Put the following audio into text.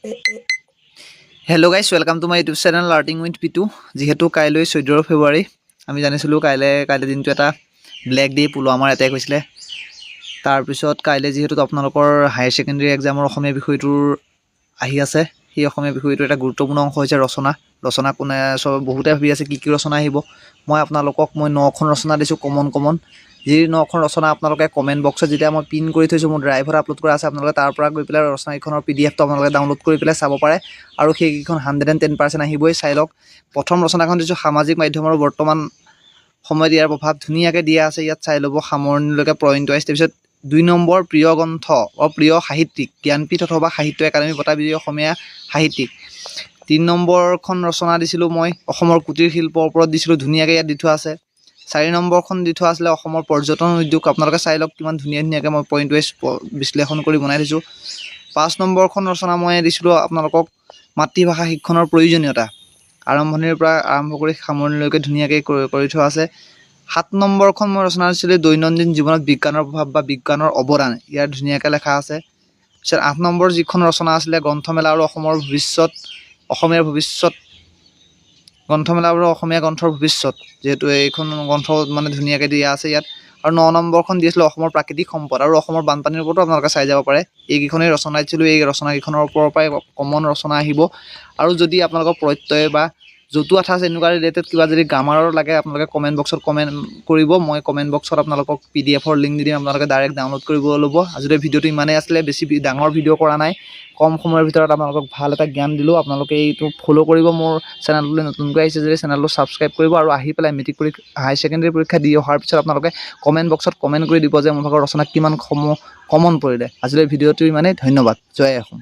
Hello' guys, welcome to my YouTube channel learning with Pitu. যিহেতু কাইলৈ 14 ফেব্ৰুৱাৰী, আমি জানিছিলোঁ কাইলৈ দিনটো এটা ব্লেক ডে' পুলৱামাৰ এটেক হৈছিলে। তাৰপিছত কাইলৈ যিহেতু আপোনালোকৰ হায়াৰ ছেকেণ্ডেৰী এক্সামৰ অসমীয়া বিষয়টোৰ আহি আছে, সেই অসমীয়া বিষয়টোৰ এটা গুৰুত্বপূৰ্ণ অংশ হৈছে ৰচনা কোনে বহুতে ভাবি আছে কি ৰচনা আহিব। মই 9খন ৰচনা দিছোঁ কমন। যি 9খন ৰচনা আপোনালোকে কমেণ্ট বক্সত যেতিয়া মই পিন কৰি থৈছোঁ, মোৰ ড্ৰাইভত আপলোড কৰা আছে, আপোনালোকে তাৰ পৰা গৈ পেলাই ৰচনাকেইখনৰ PDF টো আপোনালোকে ডাউনলোড কৰি পেলাই চাব পাৰে। আৰু সেইকেইখন 110% আহিবই, চাই লওক। প্ৰথম ৰচনাখন দিছোঁ সামাজিক মাধ্যমৰ বৰ্তমান সময়ত ইয়াৰ প্ৰভাৱ, ধুনীয়াকৈ দিয়া আছে, ইয়াত চাই ল'ব সামৰণিলৈকে পইণ্ট ৱাইজ। তাৰপিছত 2 নম্বৰ প্ৰিয় গ্ৰন্থ প্ৰিয় সাহিত্যিক, জ্ঞানপীঠ অথবা সাহিত্য একাডেমী বঁটা বিজয়ী অসমীয়া সাহিত্যিক। 3 নম্বৰখন ৰচনা দিছিলোঁ মই অসমৰ কুটীৰ শিল্পৰ ওপৰত দিছিলোঁ, ধুনীয়াকৈ ইয়াত দি থোৱা আছে। 4 নম্বৰখন দি থোৱা আছিলে অসমৰ পৰ্যটন উদ্যোগ, আপোনালোকে চাই লওক কিমান ধুনীয়াকৈ মই পইণ্ট ৱাইজ বিশ্লেষণ কৰি বনাই দিছোঁ। 5 নম্বৰখন ৰচনা মই দিছিলোঁ আপোনালোকক মাতৃভাষা শিক্ষণৰ প্ৰয়োজনীয়তা, আৰম্ভণিৰ পৰা আৰম্ভ কৰি সামৰণিলৈকে ধুনীয়াকৈ কৰি থোৱা আছে। 7 নম্বৰখন মই ৰচনা দিছিলোঁ দৈনন্দিন জীৱনত বিজ্ঞানৰ প্ৰভাৱ বা বিজ্ঞানৰ অৱদান, ইয়াত ধুনীয়াকৈ লেখা আছে। তাৰপিছত 8 নম্বৰ যিখন ৰচনা আছিলে গ্ৰন্থমেলা আৰু অসমৰ ভৱিষ্যত, অসমীয়াৰ ভৱিষ্যত, গ্ৰন্থমেলা আৰু অসমীয়া গ্ৰন্থৰ ভৱিষ্যত, যিহেতু এইখন গ্ৰন্থ মানে ধুনীয়াকৈ দিয়া আছে ইয়াত। আৰু 9 নম্বৰখন দি আছিলোঁ অসমৰ প্ৰাকৃতিক সম্পদ আৰু অসমৰ বানপানীৰ ওপৰতো আপোনালোকে চাই যাব পাৰে। এইকেইখনেই ৰচনা দিছিলোঁ, এই ৰচনাকেইখনৰ ওপৰৰ পৰাই কমন ৰচনা আহিব। আৰু যদি আপোনালোকৰ প্ৰত্যয় বা জতুৱা ঠাঁচ এনেকুৱা ৰিলেটেড কিবা যদি গ্ৰামাৰৰ লাগে, আপোনালোকে কমেণ্ট বক্সত কমেণ্ট কৰিব। মই কমেণ্ট বক্সত আপোনালোকক PDF-ৰ লিংক দি দিম, আপোনালোকে ডাইৰেক্ট ডাউনলোড কৰিব ল'ব। আজিলৈ ভিডিঅ'টো ইমানেই আছিলে, বেছি ডাঙৰ ভিডিঅ' কৰা নাই, কম সময়ৰ ভিতৰত আপোনালোকক ভাল এটা জ্ঞান দিলোঁ। আপোনালোকে এইটো ফ'ল' কৰিব, মোৰ চেনেলটোলৈ নতুনকৈ আহিছে যদি চেনেলটো ছাবস্ক্ৰাইব কৰিব। আৰু আহি পেলাই মেট্ৰিক হায়াৰ ছেকেণ্ডেৰী পৰীক্ষা দি অহাৰ পিছত আপোনালোকে কমেণ্ট বক্সত কমেণ্ট কৰি দিব যে মোৰ ভাগৰ ৰচনা কিমান কমন পৰিলে। আজিলৈ ভিডিঅ'টো ইমানেই, ধন্যবাদ, জয় অসম।